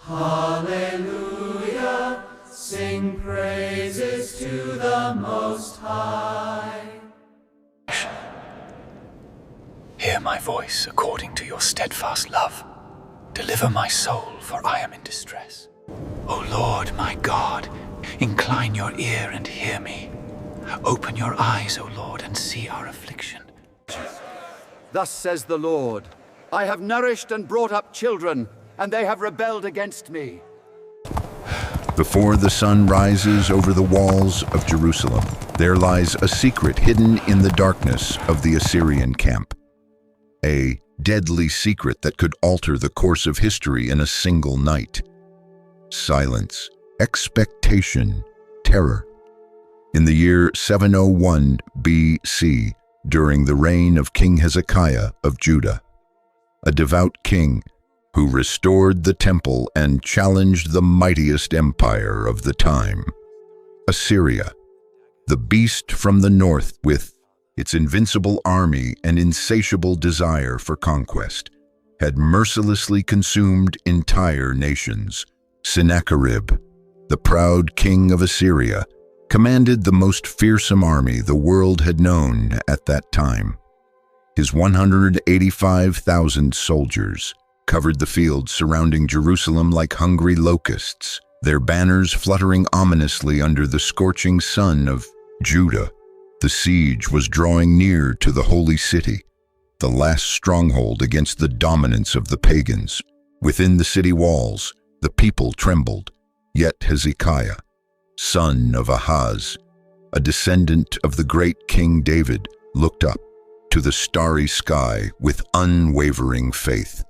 Hallelujah, sing praises to the Most High. Hear my voice according to your steadfast love. Deliver my soul, for I am in distress. O Lord, my God, incline your ear and hear me. Open your eyes, O Lord, and see our affliction. Thus says the Lord, I have nourished and brought up children, and they have rebelled against me. Before the sun rises over the walls of Jerusalem, there lies a secret hidden in the darkness of the Assyrian camp. A deadly secret that could alter the course of history in a single night. Silence, expectation, terror. In the year 701 BC, during the reign of King Hezekiah of Judah, a devout king who restored the temple and challenged the mightiest empire of the time, Assyria, the beast from the north with its invincible army and insatiable desire for conquest, had mercilessly consumed entire nations. Sennacherib, the proud king of Assyria, commanded the most fearsome army the world had known at that time. His 185,000 soldiers covered the fields surrounding Jerusalem like hungry locusts, their banners fluttering ominously under the scorching sun of Judah. The siege was drawing near to the holy city, the last stronghold against the dominance of the pagans. Within the city walls, the people trembled, yet Hezekiah, son of Ahaz, a descendant of the great King David, looked up to the starry sky with unwavering faith.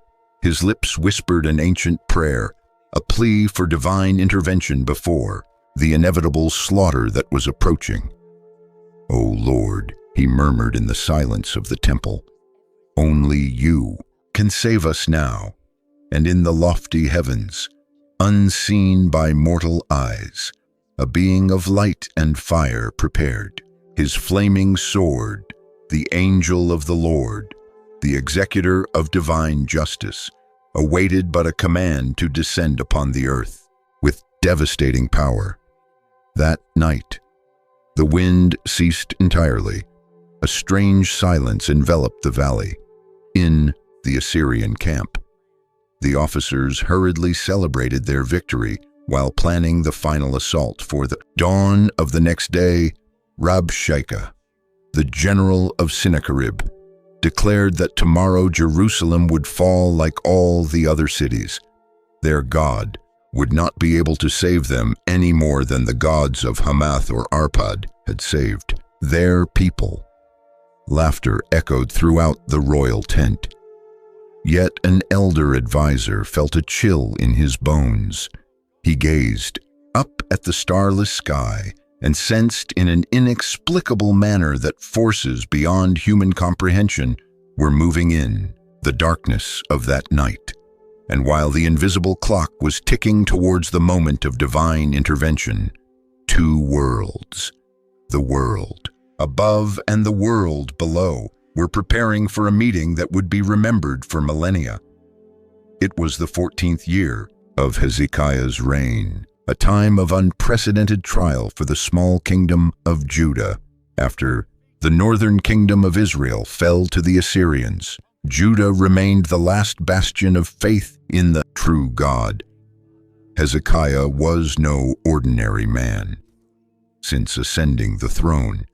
His lips whispered an ancient prayer, a plea for divine intervention before the inevitable slaughter that was approaching. "O Lord," he murmured in the silence of the temple, "only you can save us now, and in the lofty heavens, unseen by mortal eyes, a being of light and fire prepared, his flaming sword, the angel of the Lord, the executor of divine justice, awaited but a command to descend upon the earth with devastating power." That night, the wind ceased entirely. A strange silence enveloped the valley. In the Assyrian camp, the officers hurriedly celebrated their victory while planning the final assault. For the dawn of the next day, Rabshakeh, the general of Sennacherib, declared that tomorrow Jerusalem would fall like all the other cities. Their God would not be able to save them any more than the gods of Hamath or Arpad had saved their people. Laughter echoed throughout the royal tent. Yet an elder advisor felt a chill in his bones. He gazed up at the starless sky and sensed in an inexplicable manner that forces beyond human comprehension were moving in the darkness of that night. And while the invisible clock was ticking towards the moment of divine intervention, two worlds, the world above and the world below, were preparing for a meeting that would be remembered for millennia. It was the 14th year of Hezekiah's reign, a time of unprecedented trial for the small kingdom of Judah. After the northern kingdom of Israel fell to the Assyrians, Judah remained the last bastion of faith in the true God. Hezekiah was no ordinary man. Since ascending the throne,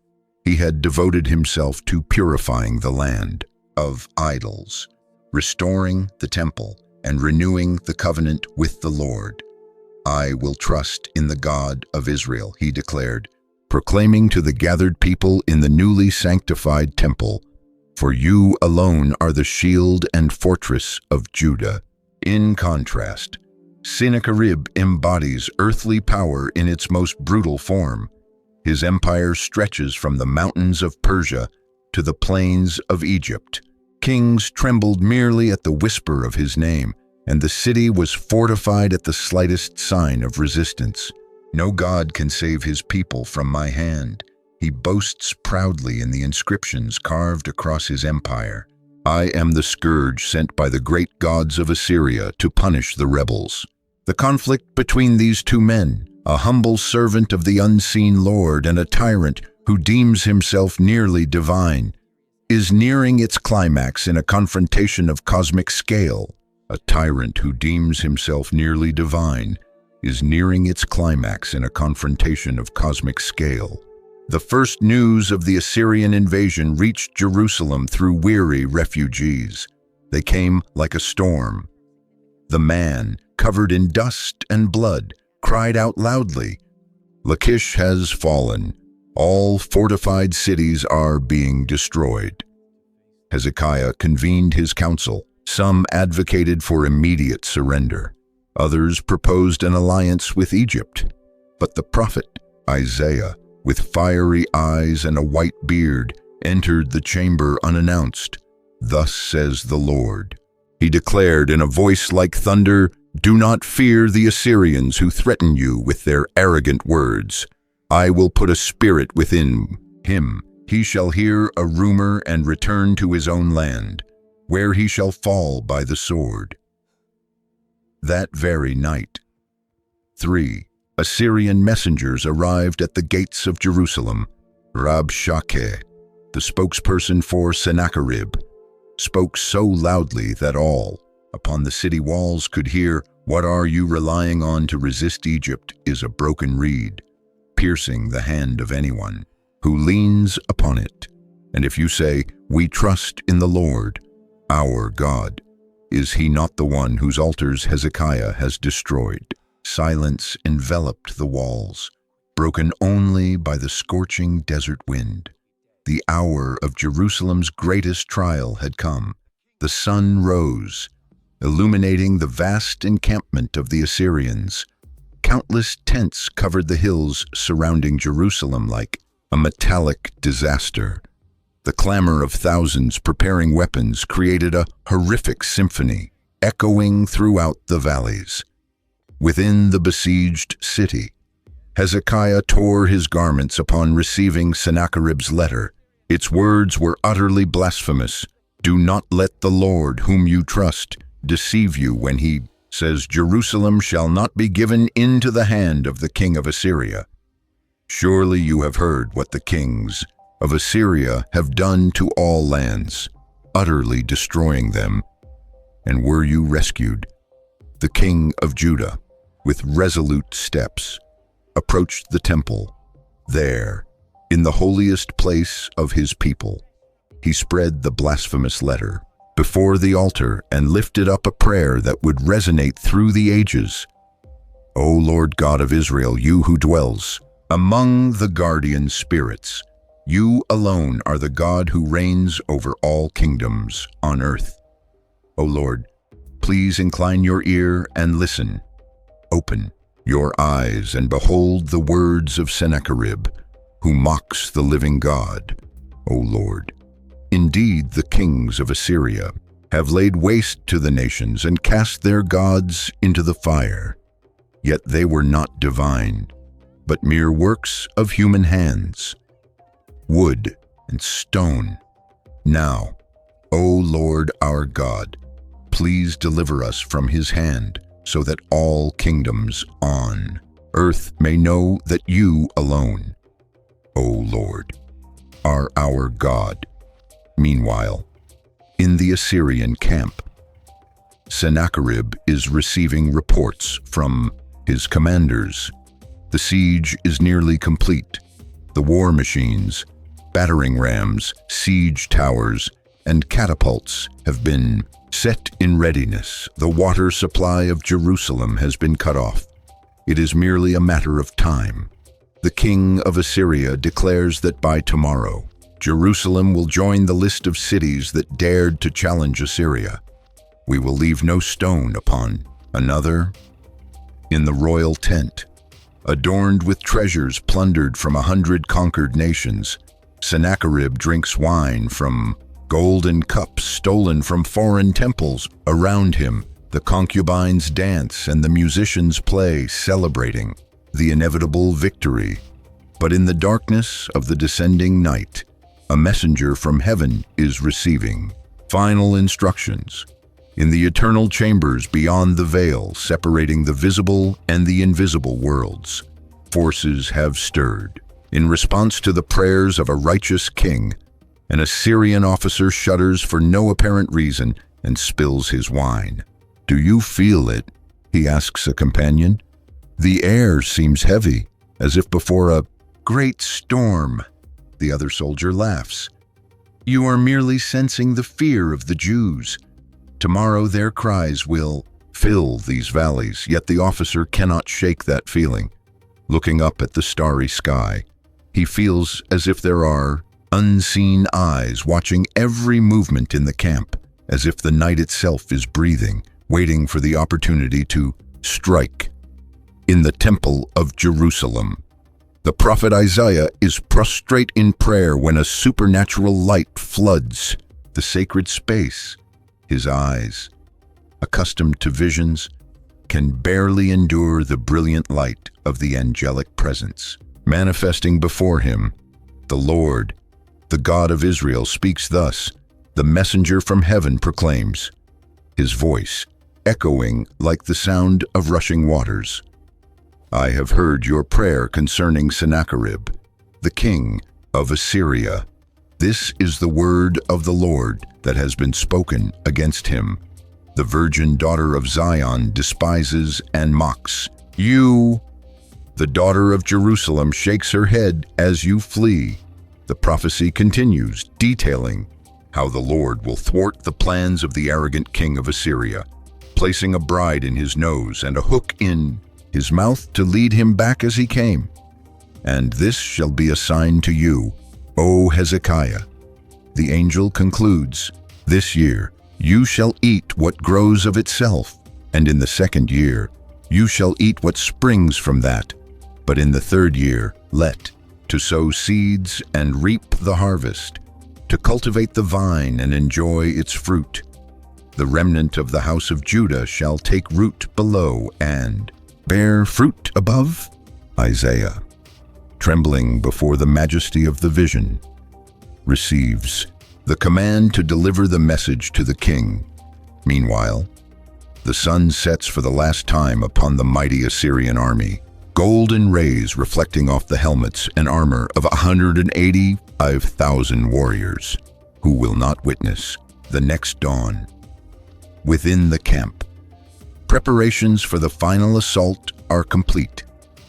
he had devoted himself to purifying the land of idols, restoring the temple, and renewing the covenant with the Lord. "I will trust in the God of Israel," he declared, proclaiming to the gathered people in the newly sanctified temple, "For you alone are the shield and fortress of Judah." In contrast, Sennacherib embodies earthly power in its most brutal form. His empire stretches from the mountains of Persia to the plains of Egypt. Kings trembled merely at the whisper of his name, and the city was fortified at the slightest sign of resistance. "No God can save his people from my hand," he boasts proudly in the inscriptions carved across his empire. "I am the scourge sent by the great gods of Assyria to punish the rebels." The conflict between these two men, a humble servant of the unseen Lord and a tyrant who deems himself nearly divine, is nearing its climax in a confrontation of cosmic scale. A tyrant who deems himself nearly divine is nearing its climax in a confrontation of cosmic scale. The first news of the Assyrian invasion reached Jerusalem through weary refugees. They came like a storm. The man, covered in dust and blood, cried out loudly, "Lachish has fallen. All fortified cities are being destroyed." Hezekiah convened his council. Some advocated for immediate surrender. Others proposed an alliance with Egypt. But the prophet Isaiah, with fiery eyes and a white beard, entered the chamber unannounced. "Thus says the Lord." He declared in a voice like thunder, "Do not fear the Assyrians who threaten you with their arrogant words. I will put a spirit within him. He shall hear a rumor and return to his own land, where he shall fall by the sword." That very night, 3 Assyrian messengers arrived at the gates of Jerusalem. Rabshakeh, the spokesperson for Sennacherib, spoke so loudly that all upon the city walls could hear, "What are you relying on to resist Egypt is a broken reed, piercing the hand of anyone who leans upon it. And if you say, 'We trust in the Lord, our God,' is he not the one whose altars Hezekiah has destroyed?" Silence enveloped the walls, broken only by the scorching desert wind. The hour of Jerusalem's greatest trial had come. The sun rose, illuminating the vast encampment of the Assyrians. Countless tents covered the hills surrounding Jerusalem like a metallic disaster. The clamor of thousands preparing weapons created a horrific symphony, echoing throughout the valleys. Within the besieged city, Hezekiah tore his garments upon receiving Sennacherib's letter. Its words were utterly blasphemous. "Do not let the Lord, whom you trust, deceive you when he says, 'Jerusalem shall not be given into the hand of the king of Assyria.' Surely you have heard what the kings of Assyria have done to all lands, utterly destroying them. And were you rescued?" The king of Judah, with resolute steps, approached the temple. There, in the holiest place of his people, he spread the blasphemous letter before the altar and lifted up a prayer that would resonate through the ages. "O Lord God of Israel, you who dwells among the guardian spirits, you alone are the God who reigns over all kingdoms on earth. O Lord, please incline your ear and listen. Open your eyes and behold the words of Sennacherib, who mocks the living God. O Lord, indeed the kings of Assyria have laid waste to the nations and cast their gods into the fire. Yet they were not divine, but mere works of human hands, wood and stone. Now, O Lord our God, please deliver us from his hand, so that all kingdoms on earth may know that you alone, O Lord, are our God." Meanwhile, in the Assyrian camp, Sennacherib is receiving reports from his commanders. The siege is nearly complete. The war machines, battering rams, siege towers, and catapults have been set in readiness. The water supply of Jerusalem has been cut off. It is merely a matter of time. The king of Assyria declares that by tomorrow, Jerusalem will join the list of cities that dared to challenge Assyria. We will leave no stone upon another. In the royal tent, adorned with treasures plundered from 100 conquered nations, Sennacherib drinks wine from golden cups stolen from foreign temples. Around him, the concubines dance and the musicians play, celebrating the inevitable victory. But in the darkness of the descending night, a messenger from heaven is receiving final instructions. In the eternal chambers beyond the veil separating the visible and the invisible worlds, forces have stirred. In response to the prayers of a righteous king, an Assyrian officer shudders for no apparent reason and spills his wine. "Do you feel it?" he asks a companion. "The air seems heavy, as if before a great storm." The other soldier laughs. "You are merely sensing the fear of the Jews. Tomorrow their cries will fill these valleys," yet the officer cannot shake that feeling. Looking up at the starry sky, he feels as if there are unseen eyes watching every movement in the camp, as if the night itself is breathing, waiting for the opportunity to strike. In the temple of Jerusalem, the prophet Isaiah is prostrate in prayer when a supernatural light floods the sacred space. His eyes, accustomed to visions, can barely endure the brilliant light of the angelic presence. Manifesting before him, the Lord, the God of Israel, speaks thus. The messenger from heaven proclaims, his voice echoing like the sound of rushing waters. "I have heard your prayer concerning Sennacherib, the king of Assyria. This is the word of the Lord that has been spoken against him. The virgin daughter of Zion despises and mocks you. The daughter of Jerusalem shakes her head as you flee." The prophecy continues, detailing how the Lord will thwart the plans of the arrogant king of Assyria, placing a bride in his nose and a hook in his mouth to lead him back as he came. "And this shall be a sign to you, O Hezekiah." The angel concludes, "This year you shall eat what grows of itself, and in the second year you shall eat what springs from that, but in the third year to sow seeds and reap the harvest, to cultivate the vine and enjoy its fruit. The remnant of the house of Judah shall take root below and bear fruit above." Isaiah, trembling before the majesty of the vision, receives the command to deliver the message to the king. Meanwhile, the sun sets for the last time upon the mighty Assyrian army, golden rays reflecting off the helmets and armor of 185,000 warriors who will not witness the next dawn. Within the camp, preparations for the final assault are complete.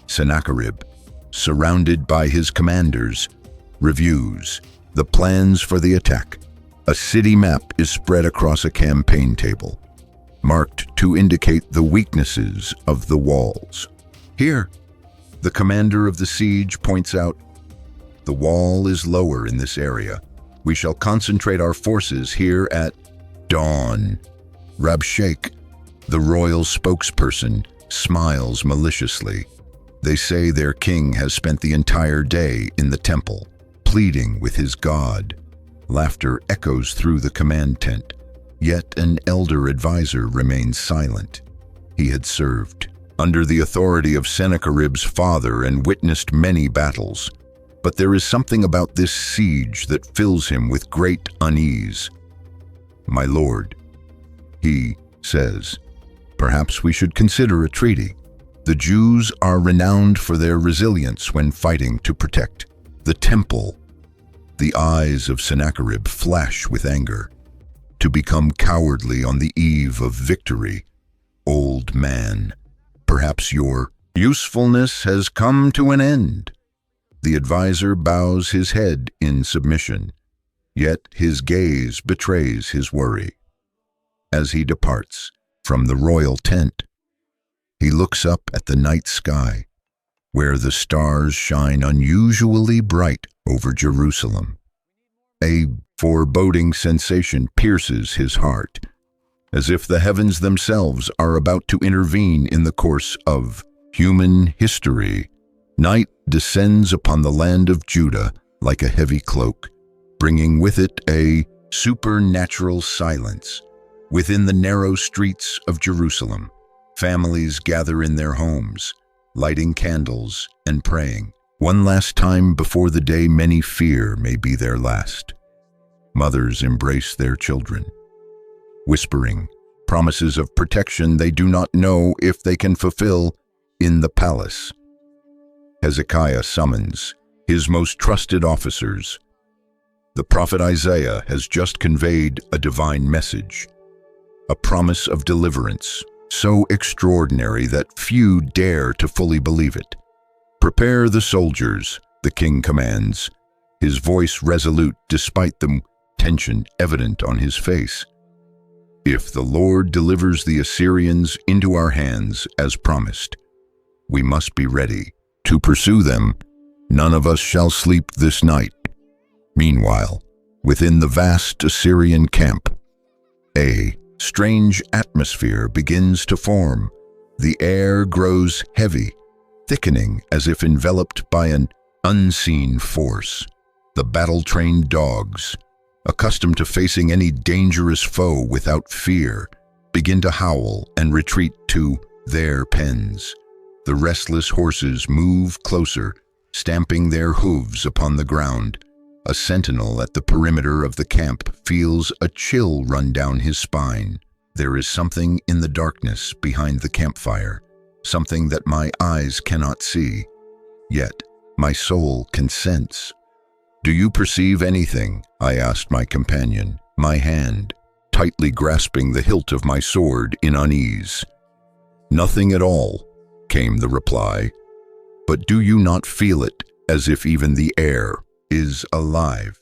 Sennacherib, surrounded by his commanders, reviews the plans for the attack. A city map is spread across a campaign table, marked to indicate the weaknesses of the walls. Here, the commander of the siege points out, "The wall is lower in this area. We shall concentrate our forces here at dawn." Rabshakeh, the royal spokesperson, smiles maliciously. They say their king has spent the entire day in the temple, pleading with his God. Laughter echoes through the command tent, yet an elder advisor remains silent. He had served under the authority of Sennacherib's father and witnessed many battles, but there is something about this siege that fills him with great unease. "My lord," he says, "perhaps we should consider a treaty. The Jews are renowned for their resilience when fighting to protect the temple." The eyes of Sennacherib flash with anger. "To become cowardly on the eve of victory, old man, perhaps your usefulness has come to an end." The advisor bows his head in submission, yet his gaze betrays his worry. As he departs from the royal tent, he looks up at the night sky, where the stars shine unusually bright over Jerusalem. A foreboding sensation pierces his heart, as if the heavens themselves are about to intervene in the course of human history. Night descends upon the land of Judah like a heavy cloak, bringing with it a supernatural silence. Within the narrow streets of Jerusalem, families gather in their homes, lighting candles and praying, one last time before the day many fear may be their last. Mothers embrace their children, whispering promises of protection they do not know if they can fulfill in the palace. Hezekiah summons his most trusted officers. The prophet Isaiah has just conveyed a divine message, a promise of deliverance so extraordinary that few dare to fully believe it. "Prepare the soldiers," the king commands, his voice resolute despite the tension evident on his face. "If the Lord delivers the Assyrians into our hands as promised, we must be ready to pursue them. None of us shall sleep this night." Meanwhile, within the vast Assyrian camp, a strange atmosphere begins to form. The air grows heavy, thickening as if enveloped by an unseen force. The battle-trained dogs, accustomed to facing any dangerous foe without fear, begin to howl and retreat to their pens. The restless horses move closer, stamping their hooves upon the ground. A sentinel at the perimeter of the camp feels a chill run down his spine. There is something in the darkness behind the campfire, something that my eyes cannot see, yet my soul can sense. "Do you perceive anything?" I asked my companion, my hand tightly grasping the hilt of my sword in unease. "Nothing at all," came the reply. "But do you not feel it, as if even the air is alive?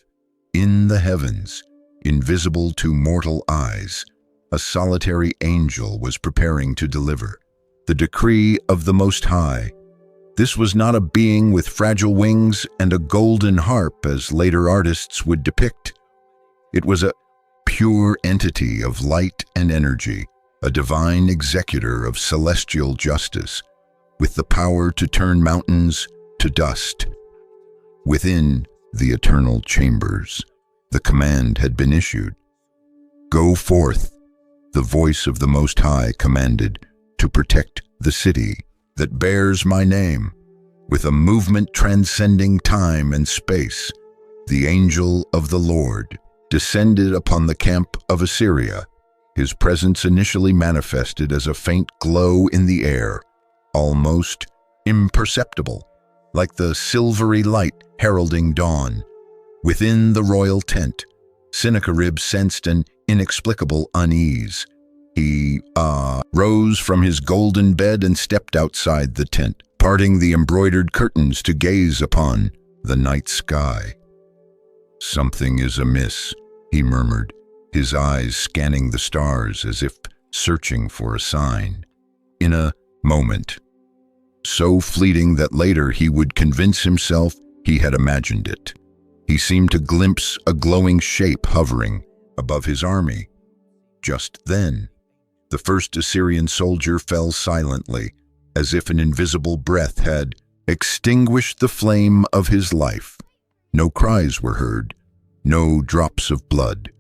In the heavens, invisible to mortal eyes, a solitary angel was preparing to deliver the decree of the Most High. This was not a being with fragile wings and a golden harp as later artists would depict. It was a pure entity of light and energy, a divine executor of celestial justice, with the power to turn mountains to dust. Within the eternal chambers, the command had been issued. "Go forth," the voice of the Most High commanded, "to protect the city that bears my name." With a movement transcending time and space, the angel of the Lord descended upon the camp of Assyria. His presence initially manifested as a faint glow in the air, almost imperceptible, like the silvery light heralding dawn. Within the royal tent, Sennacherib sensed an inexplicable unease. He rose from his golden bed and stepped outside the tent, parting the embroidered curtains to gaze upon the night sky. "Something is amiss," he murmured, his eyes scanning the stars as if searching for a sign. In a moment, so fleeting that later he would convince himself he had imagined it, he seemed to glimpse a glowing shape hovering above his army. Just then, the first Assyrian soldier fell silently, as if an invisible breath had extinguished the flame of his life. No cries were heard, no drops of blood,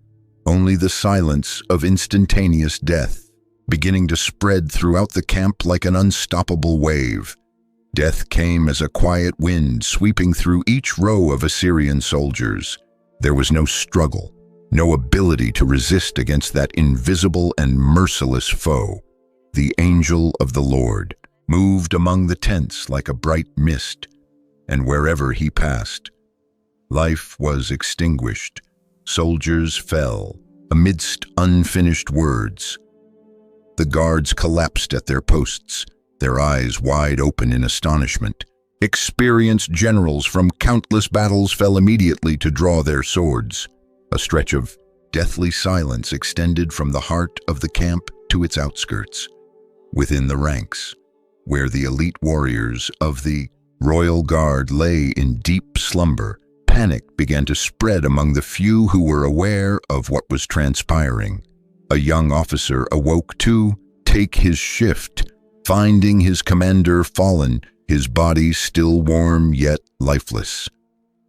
only the silence of instantaneous death, beginning to spread throughout the camp like an unstoppable wave. Death came as a quiet wind sweeping through each row of Assyrian soldiers. There was no struggle, no ability to resist against that invisible and merciless foe. The angel of the Lord moved among the tents like a bright mist, and wherever he passed, life was extinguished. Soldiers fell amidst unfinished words. The guards collapsed at their posts, their eyes wide open in astonishment. Experienced generals from countless battles fell immediately to draw their swords. A stretch of deathly silence extended from the heart of the camp to its outskirts. Within the ranks, where the elite warriors of the royal guard lay in deep slumber, panic began to spread among the few who were aware of what was transpiring. A young officer awoke to take his shift, finding his commander fallen, his body still warm yet lifeless.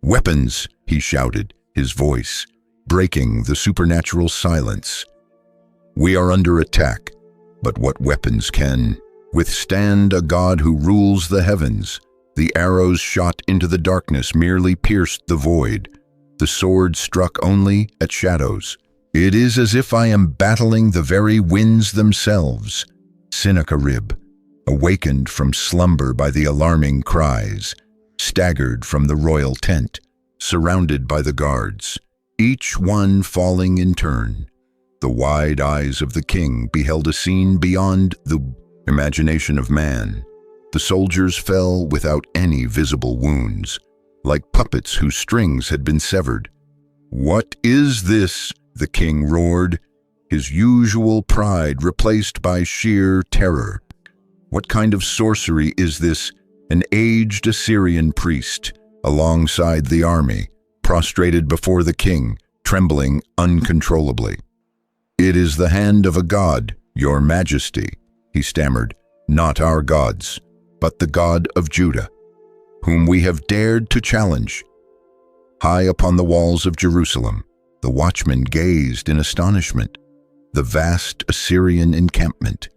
"Weapons!" he shouted, his voice breaking the supernatural silence. "We are under attack, but what weapons can withstand a God who rules the heavens?" The arrows shot into the darkness merely pierced the void. The sword struck only at shadows, It is as if I am battling the very winds themselves. Sennacherib, awakened from slumber by the alarming cries, staggered from the royal tent, surrounded by the guards, each one falling in turn. The wide eyes of the king beheld a scene beyond the imagination of man. The soldiers fell without any visible wounds, like puppets whose strings had been severed. "What is this?" the king roared, his usual pride replaced by sheer terror. "What kind of sorcery is this?" An aged Assyrian priest, alongside the army, prostrated before the king, trembling uncontrollably. "It is the hand of a god, your majesty," he stammered. "Not our gods, but the God of Judah, whom we have dared to challenge." High upon the walls of Jerusalem, the watchmen gazed in astonishment. The vast Assyrian encampment,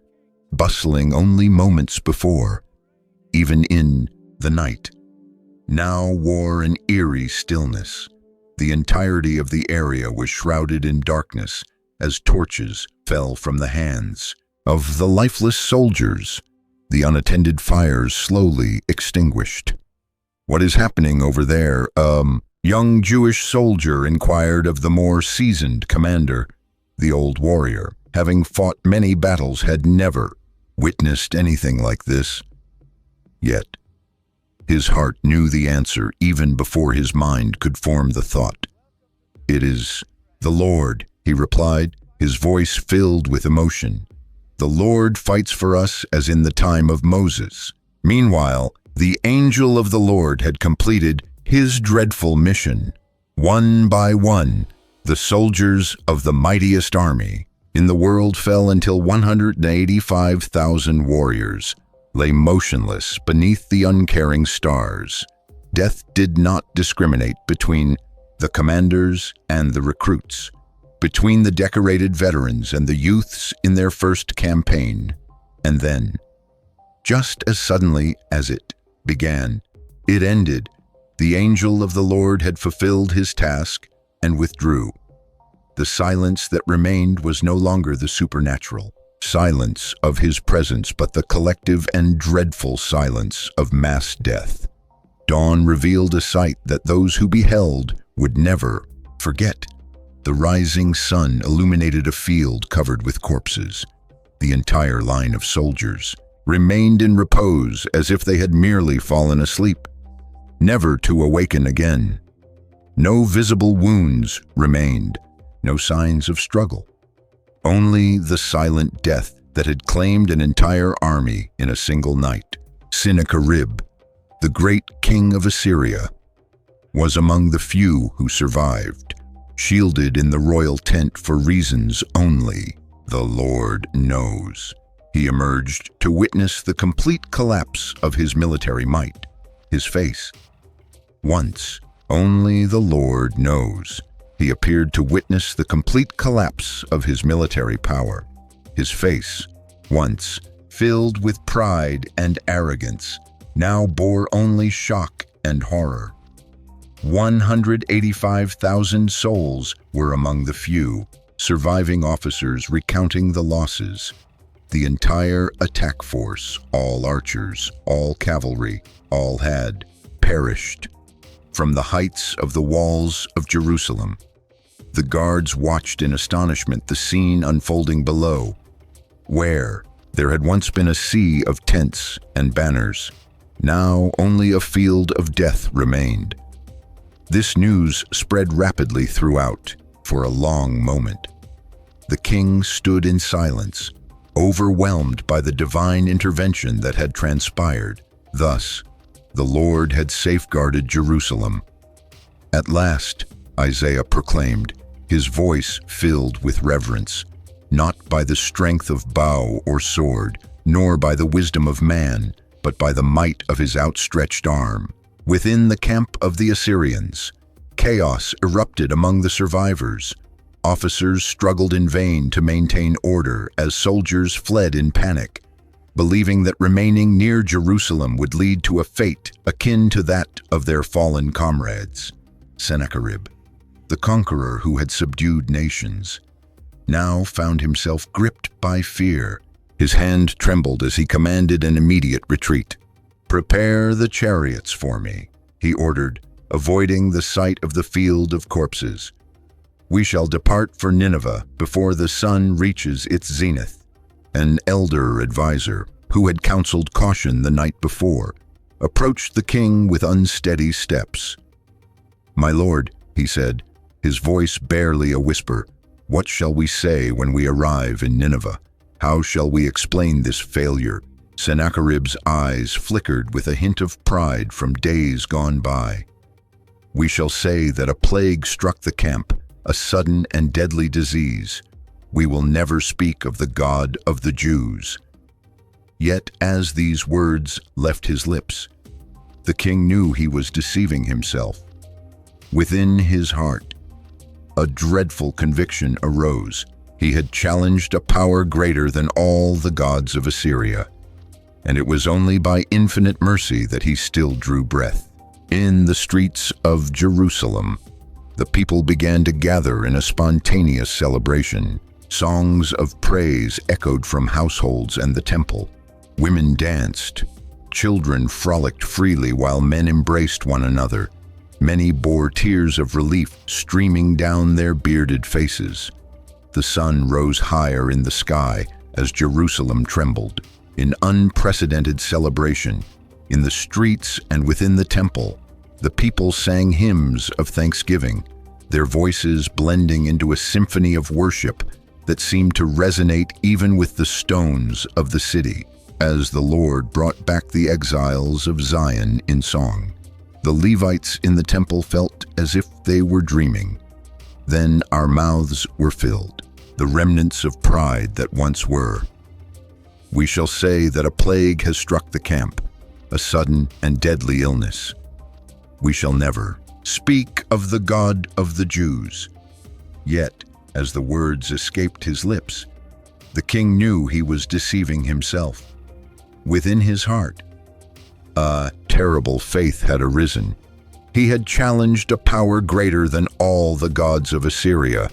bustling only moments before, even in the night, now wore an eerie stillness. The entirety of the area was shrouded in darkness as torches fell from the hands of the lifeless soldiers. The unattended fires slowly extinguished. "What is happening over there?" Young Jewish soldier inquired of the more seasoned commander. The old warrior, having fought many battles, had never witnessed anything like this. Yet, his heart knew the answer even before his mind could form the thought. "It is the Lord," he replied, his voice filled with emotion. "The Lord fights for us as in the time of Moses." Meanwhile, the angel of the Lord had completed his dreadful mission. One by one, the soldiers of the mightiest army in the world fell until 185,000 warriors lay motionless beneath the uncaring stars. Death did not discriminate between the commanders and the recruits, between the decorated veterans and the youths in their first campaign. And then, just as suddenly as it began, it ended. The angel of the Lord had fulfilled his task and withdrew. The silence that remained was no longer the supernatural silence of his presence, but the collective and dreadful silence of mass death. Dawn revealed a sight that those who beheld would never forget. The rising sun illuminated a field covered with corpses. The entire line of soldiers remained in repose as if they had merely fallen asleep, never to awaken again. No visible wounds remained, no signs of struggle. Only the silent death that had claimed an entire army in a single night. Sennacherib, the great king of Assyria, was among the few who survived, shielded in the royal tent for reasons only the Lord knows. He emerged to witness the complete collapse of his military might. His face, once only the Lord knows. He appeared to witness the complete collapse of his military power. His face, once filled with pride and arrogance, now bore only shock and horror. 185,000 souls were among the few surviving officers recounting the losses. The entire attack force, all archers, all cavalry, all had perished. From the heights of the walls of Jerusalem, the guards watched in astonishment the scene unfolding below, where there had once been a sea of tents and banners. Now only a field of death remained. This news spread rapidly throughout for a long moment. The king stood in silence, overwhelmed by the divine intervention that had transpired. Thus, the Lord had safeguarded Jerusalem. At last, Isaiah proclaimed, his voice filled with reverence, not by the strength of bow or sword, nor by the wisdom of man, but by the might of his outstretched arm. Within the camp of the Assyrians, chaos erupted among the survivors. Officers struggled in vain to maintain order as soldiers fled in panic, believing that remaining near Jerusalem would lead to a fate akin to that of their fallen comrades. Sennacherib, the conqueror who had subdued nations, now found himself gripped by fear. His hand trembled as he commanded an immediate retreat. "Prepare the chariots for me," he ordered, avoiding the sight of the field of corpses. "We shall depart for Nineveh before the sun reaches its zenith." An elder advisor, who had counseled caution the night before, approached the king with unsteady steps. "My lord," he said, his voice barely a whisper, "what shall we say when we arrive in Nineveh? How shall we explain this failure?" Sennacherib's eyes flickered with a hint of pride from days gone by. "We shall say that a plague struck the camp, a sudden and deadly disease. We will never speak of the God of the Jews." Yet as these words left his lips, the king knew he was deceiving himself. Within his heart, a dreadful conviction arose. He had challenged a power greater than all the gods of Assyria, and it was only by infinite mercy that he still drew breath. In the streets of Jerusalem, the people began to gather in a spontaneous celebration. Songs of praise echoed from households and the temple. Women danced, children frolicked freely while men embraced one another. Many bore tears of relief streaming down their bearded faces. The sun rose higher in the sky as Jerusalem trembled. In unprecedented celebration, in the streets and within the temple, the people sang hymns of thanksgiving, their voices blending into a symphony of worship that seemed to resonate even with the stones of the city. As the Lord brought back the exiles of Zion in song, the Levites in the temple felt as if they were dreaming. Then our mouths were filled, the remnants of pride that once were. We shall say that a plague has struck the camp, a sudden and deadly illness. We shall never speak of the God of the Jews. Yet, as the words escaped his lips, the king knew he was deceiving himself. Within his heart, a terrible faith had arisen. He had challenged a power greater than all the gods of Assyria,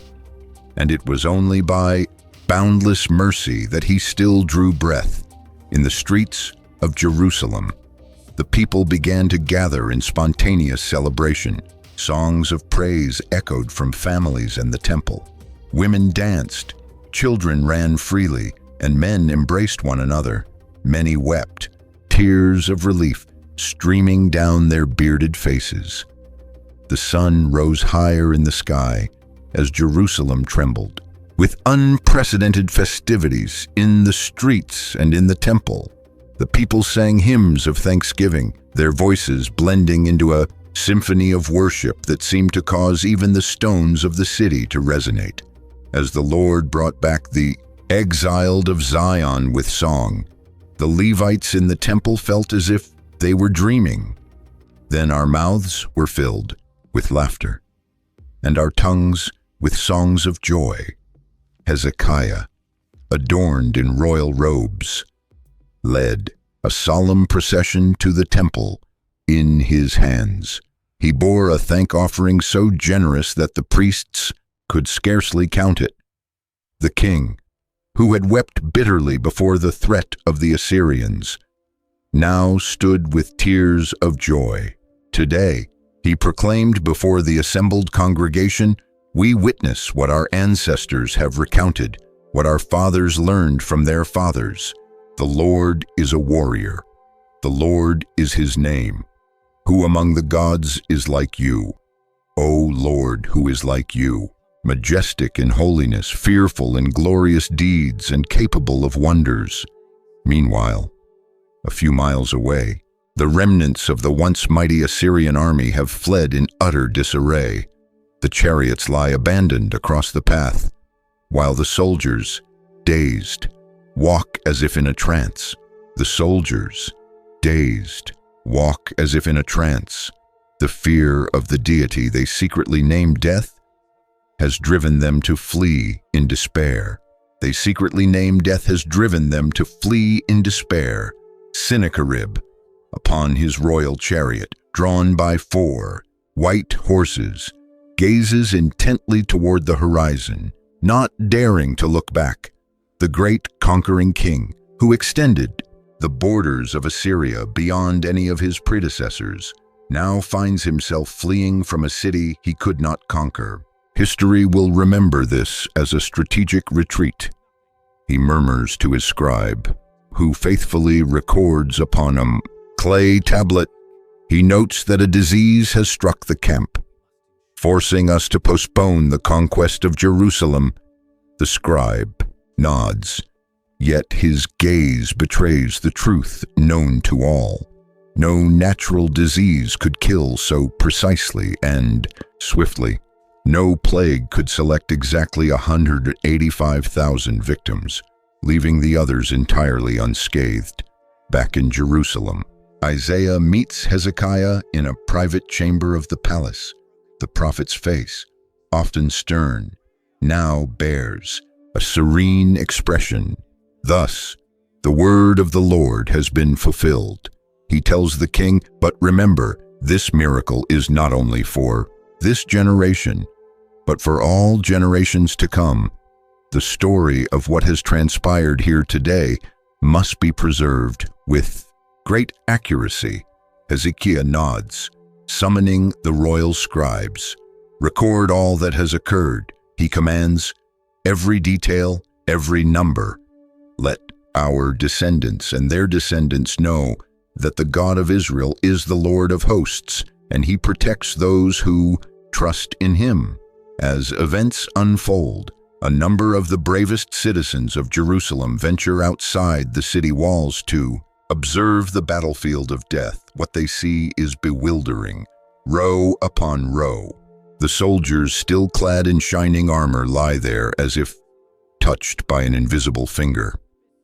and it was only by boundless mercy that he still drew breath. In the streets of Jerusalem, the people began to gather in spontaneous celebration. Songs of praise echoed from families and the temple. Women danced, children ran freely, and men embraced one another. Many wept, tears of relief streaming down their bearded faces. The sun rose higher in the sky as Jerusalem trembled. With unprecedented festivities in the streets and in the temple, the people sang hymns of thanksgiving, their voices blending into a symphony of worship that seemed to cause even the stones of the city to resonate. As the Lord brought back the exiled of Zion with song, the Levites in the temple felt as if they were dreaming. Then our mouths were filled with laughter, and our tongues with songs of joy. Hezekiah, adorned in royal robes, led a solemn procession to the temple in his hands. He bore a thank offering so generous that the priests could scarcely count it. The king, who had wept bitterly before the threat of the Assyrians, now stood with tears of joy. Today, he proclaimed before the assembled congregation, "We witness what our ancestors have recounted, what our fathers learned from their fathers. The Lord is a warrior. The Lord is his name. Who among the gods is like you? O Lord, who is like you? Majestic in holiness, fearful in glorious deeds, and capable of wonders." Meanwhile, a few miles away, the remnants of the once mighty Assyrian army have fled in utter disarray. The chariots lie abandoned across the path, while the soldiers, dazed, walk as if in a trance. The soldiers, dazed, walk as if in a trance. The fear of the deity they secretly named Death has driven them to flee in despair. They secretly named Death has driven them to flee in despair. Sennacherib, upon his royal chariot, drawn by 4 white horses, gazes intently toward the horizon, not daring to look back. The great conquering king, who extended the borders of Assyria beyond any of his predecessors, now finds himself fleeing from a city he could not conquer. History will remember this as a strategic retreat. He murmurs to his scribe, who faithfully records upon a clay tablet. He notes that a disease has struck the camp, forcing us to postpone the conquest of Jerusalem. The scribe nods, yet his gaze betrays the truth known to all. No natural disease could kill so precisely and swiftly. No plague could select exactly 185,000 victims, leaving the others entirely unscathed. Back in Jerusalem, Isaiah meets Hezekiah in a private chamber of the palace. The prophet's face, often stern, now bears a serene expression. Thus, the word of the Lord has been fulfilled. He tells the king, but remember, this miracle is not only for this generation, but for all generations to come. The story of what has transpired here today must be preserved with great accuracy. Hezekiah nods, summoning the royal scribes. Record all that has occurred, he commands. Every detail, every number. Let our descendants and their descendants know that the God of Israel is the Lord of hosts, and he protects those who trust in him. As events unfold, a number of the bravest citizens of Jerusalem venture outside the city walls to observe the battlefield of death. What they see is bewildering. Row upon row, the soldiers, still clad in shining armor, lie there as if touched by an invisible finger.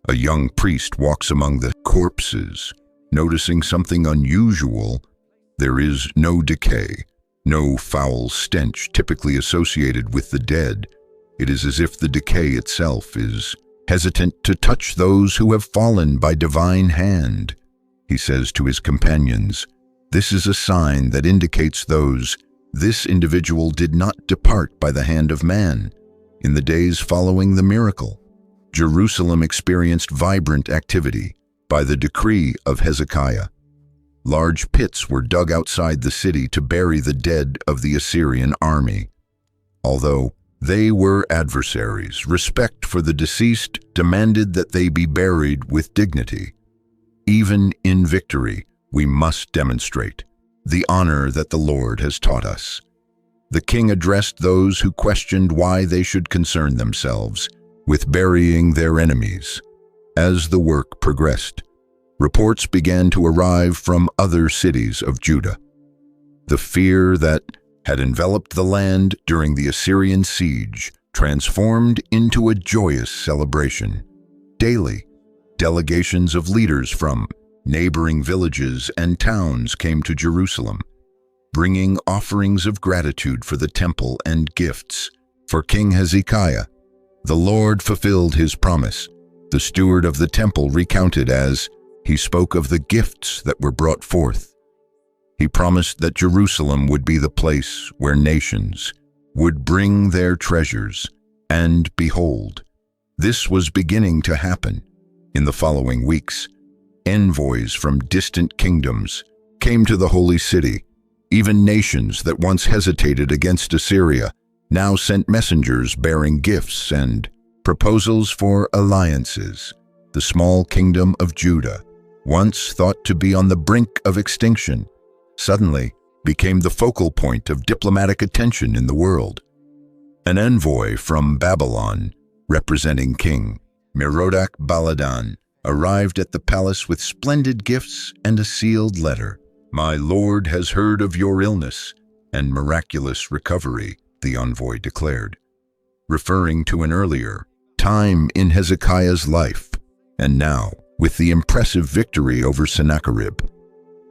A young priest walks among the corpses, noticing something unusual. There is no decay, no foul stench typically associated with the dead. It is as if the decay itself is hesitant to touch those who have fallen by divine hand. He says to his companions, "This is a sign that indicates this individual did not depart by the hand of man." In the days following the miracle, Jerusalem experienced vibrant activity by the decree of Hezekiah. Large pits were dug outside the city to bury the dead of the Assyrian army. Although they were adversaries, respect for the deceased demanded that they be buried with dignity. Even in victory, we must demonstrate the honor that the Lord has taught us. The king addressed those who questioned why they should concern themselves with burying their enemies. As the work progressed, reports began to arrive from other cities of Judah. The fear that had enveloped the land during the Assyrian siege transformed into a joyous celebration. Daily, delegations of leaders from neighboring villages and towns came to Jerusalem, bringing offerings of gratitude for the temple and gifts. For King Hezekiah, the Lord fulfilled his promise. The steward of the temple recounted as he spoke of the gifts that were brought forth. He promised that Jerusalem would be the place where nations would bring their treasures, and behold, this was beginning to happen. In the following weeks, envoys from distant kingdoms came to the holy city. Even nations that once hesitated against Assyria now sent messengers bearing gifts and proposals for alliances. The small kingdom of Judah, once thought to be on the brink of extinction, suddenly became the focal point of diplomatic attention in the world. An envoy from Babylon, representing King Merodach Baladan, arrived at the palace with splendid gifts and a sealed letter. "My lord has heard of your illness and miraculous recovery," the envoy declared, referring to an earlier time in Hezekiah's life. And now, with the impressive victory over Sennacherib,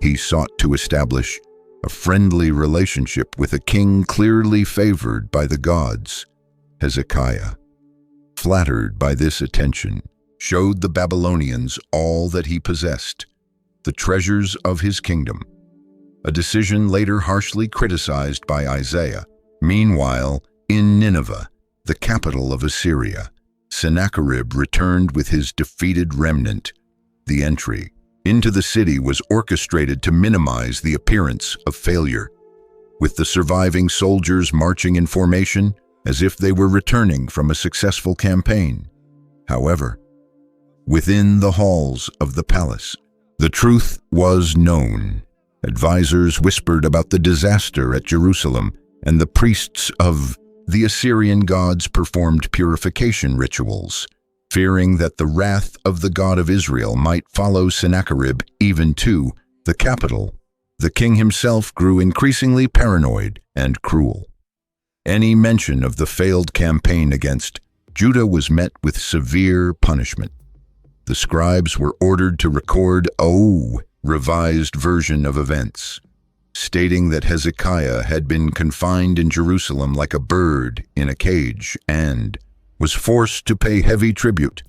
he sought to establish a friendly relationship with a king clearly favored by the gods. Hezekiah, flattered by this attention, showed the Babylonians all that he possessed, the treasures of his kingdom, a decision later harshly criticized by Isaiah. Meanwhile, in Nineveh, the capital of Assyria, Sennacherib returned with his defeated remnant. The entry into the city was orchestrated to minimize the appearance of failure, with the surviving soldiers marching in formation as if they were returning from a successful campaign. However, within the halls of the palace, the truth was known. Advisors whispered about the disaster at Jerusalem, and the priests of the Assyrian gods performed purification rituals, fearing that the wrath of the God of Israel might follow Sennacherib even to the capital. The king himself grew increasingly paranoid and cruel. Any mention of the failed campaign against Judah was met with severe punishment. The scribes were ordered to record a revised version of events, stating that Hezekiah had been confined in Jerusalem like a bird in a cage and was forced to pay heavy tribute.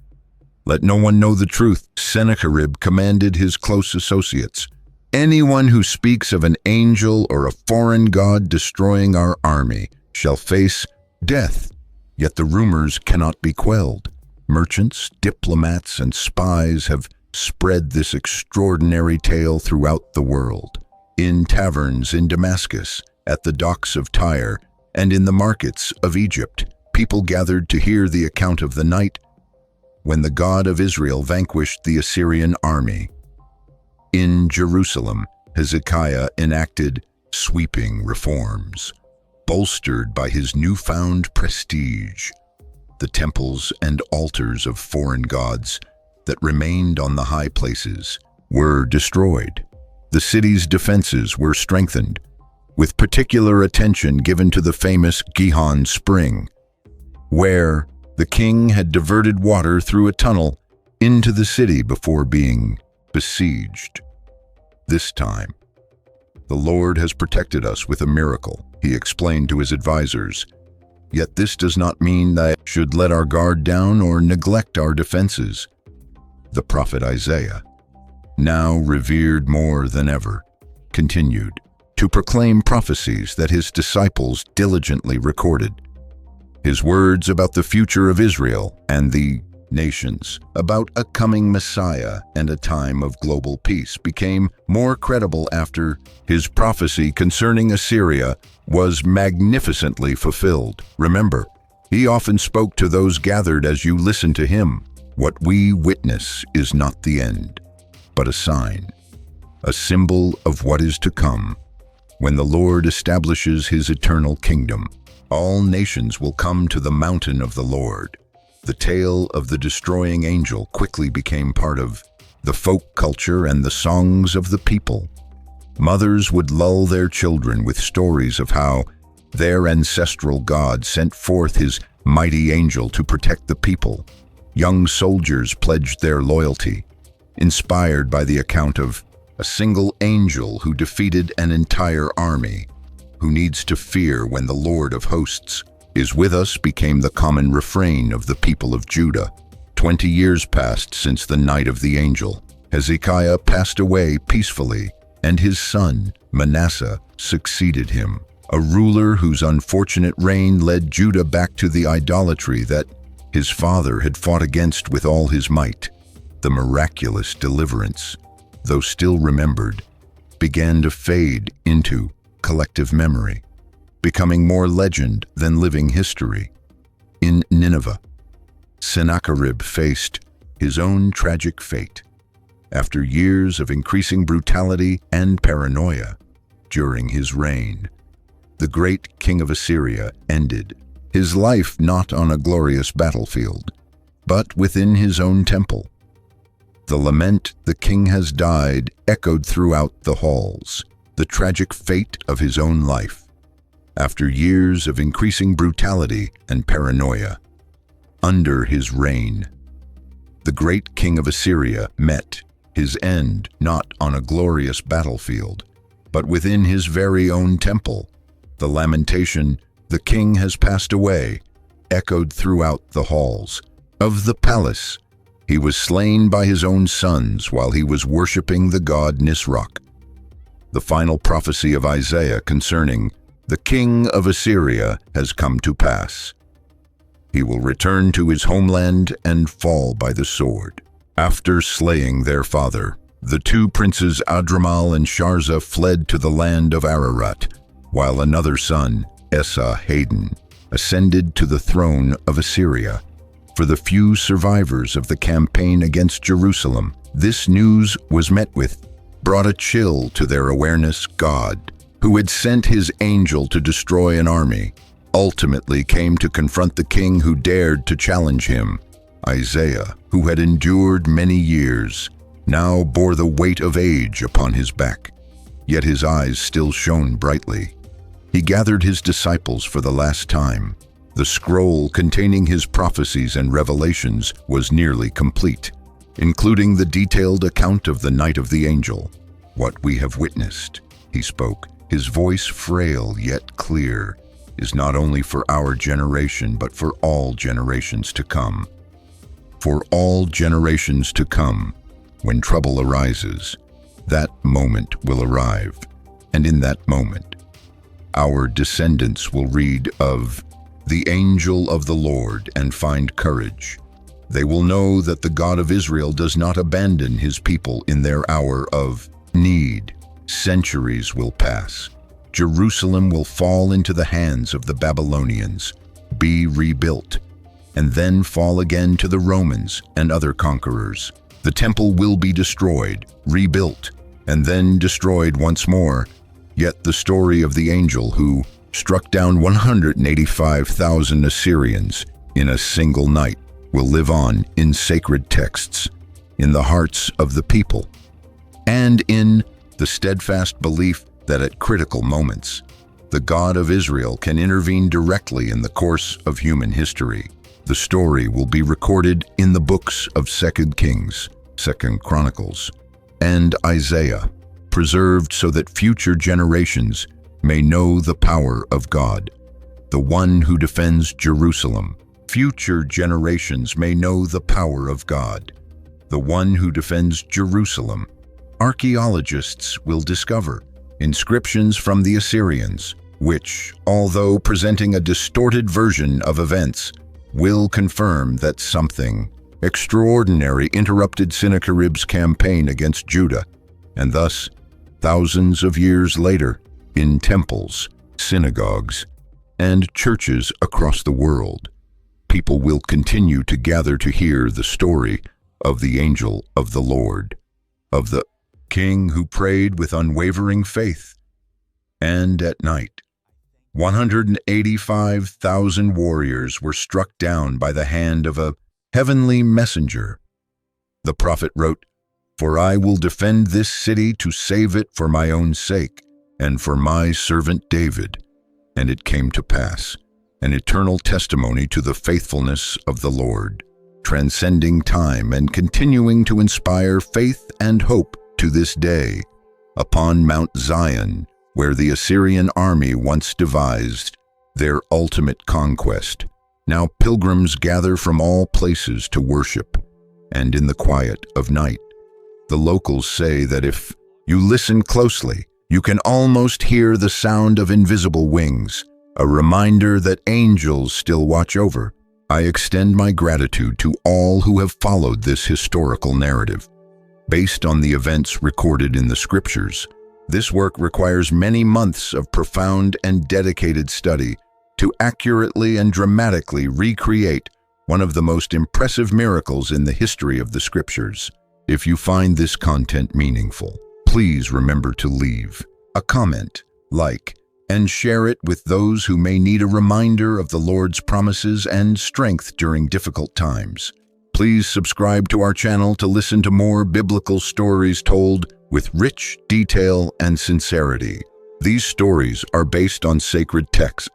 Let no one know the truth, Sennacherib commanded his close associates. Anyone who speaks of an angel or a foreign god destroying our army shall face death. Yet the rumors cannot be quelled. Merchants, diplomats, and spies have spread this extraordinary tale throughout the world. In taverns in Damascus, at the docks of Tyre, and in the markets of Egypt, people gathered to hear the account of the night when the God of Israel vanquished the Assyrian army. In Jerusalem, Hezekiah enacted sweeping reforms, bolstered by his newfound prestige. The temples and altars of foreign gods that remained on the high places were destroyed. The city's defenses were strengthened, with particular attention given to the famous Gihon Spring, where the king had diverted water through a tunnel into the city before being besieged. This time, the Lord has protected us with a miracle, he explained to his advisors. Yet this does not mean that we should let our guard down or neglect our defenses. The prophet Isaiah, now revered more than ever, continued to proclaim prophecies that his disciples diligently recorded. His words about the future of Israel and the nations, about a coming Messiah and a time of global peace, became more credible after his prophecy concerning Assyria was magnificently fulfilled. Remember, he often spoke to those gathered as you listen to him. What we witness is not the end, but a sign, a symbol of what is to come. When the Lord establishes his eternal kingdom, all nations will come to the mountain of the Lord. The tale of the destroying angel quickly became part of the folk culture and the songs of the people. Mothers would lull their children with stories of how their ancestral God sent forth his mighty angel to protect the people. Young soldiers pledged their loyalty, inspired by the account of a single angel who defeated an entire army. Who needs to fear when the Lord of hosts is with us became the common refrain of the people of Judah. 20 years passed since the night of the angel. Hezekiah passed away peacefully, and his son, Manasseh, succeeded him, a ruler whose unfortunate reign led Judah back to the idolatry that his father had fought against with all his might. The miraculous deliverance, though still remembered, began to fade into collective memory, becoming more legend than living history. In Nineveh, Sennacherib faced his own tragic fate after years of increasing brutality and paranoia. During his reign, the great king of Assyria ended his life not on a glorious battlefield, but within his own temple. The lament, "The king has died," echoed throughout the halls, the tragic fate of his own life. After years of increasing brutality and paranoia, under his reign, the great king of Assyria met his end not on a glorious battlefield, but within his very own temple. The lamentation, "The king has passed away," echoed throughout the halls of the palace. He was slain by his own sons while he was worshipping the god Nisroch. The final prophecy of Isaiah concerning the king of Assyria has come to pass. He will return to his homeland and fall by the sword. After slaying their father, the two princes Adramal and Sharza fled to the land of Ararat, while another son, Esarhaddon, ascended to the throne of Assyria. For the few survivors of the campaign against Jerusalem, this news was met with, brought a chill to their awareness. God, who had sent his angel to destroy an army, ultimately came to confront the king who dared to challenge him. Isaiah, who had endured many years, now bore the weight of age upon his back, yet his eyes still shone brightly. He gathered his disciples for the last time. The scroll containing his prophecies and revelations was nearly complete, including the detailed account of the night of the angel. What we have witnessed, he spoke, his voice frail yet clear, is not only for our generation but for all generations to come. For all generations to come, when trouble arises, that moment will arrive, and in that moment, our descendants will read of the angel of the Lord and find courage. They will know that the God of Israel does not abandon his people in their hour of need. Centuries will pass. Jerusalem will fall into the hands of the Babylonians, be rebuilt, and then fall again to the Romans and other conquerors. The temple will be destroyed, rebuilt, and then destroyed once more. Yet the story of the angel who struck down 185,000 Assyrians in a single night will live on in sacred texts, in the hearts of the people, and in the steadfast belief that at critical moments, the God of Israel can intervene directly in the course of human history. The story will be recorded in the books of 2 Kings, 2 Chronicles, and Isaiah, preserved so that future generations may know the power of God, the one who defends Jerusalem. Future generations may know the power of God, the one who defends Jerusalem. Archaeologists will discover inscriptions from the Assyrians, which, although presenting a distorted version of events, will confirm that something extraordinary interrupted Sennacherib's campaign against Judah, and thus, thousands of years later, in temples, synagogues, and churches across the world, people will continue to gather to hear the story of the angel of the Lord, of the king who prayed with unwavering faith. And at night, 185,000 warriors were struck down by the hand of a heavenly messenger. The prophet wrote, "For I will defend this city to save it for my own sake, and for my servant David." And it came to pass, an eternal testimony to the faithfulness of the Lord, transcending time and continuing to inspire faith and hope to this day. Upon Mount Zion, where the Assyrian army once devised their ultimate conquest, now pilgrims gather from all places to worship, and in the quiet of night, the locals say that if you listen closely, you can almost hear the sound of invisible wings, a reminder that angels still watch over. I extend my gratitude to all who have followed this historical narrative. Based on the events recorded in the scriptures, this work requires many months of profound and dedicated study to accurately and dramatically recreate one of the most impressive miracles in the history of the scriptures. If you find this content meaningful, please remember to leave a comment, like, and share it with those who may need a reminder of the Lord's promises and strength during difficult times. Please subscribe to our channel to listen to more biblical stories told with rich detail and sincerity. These stories are based on sacred texts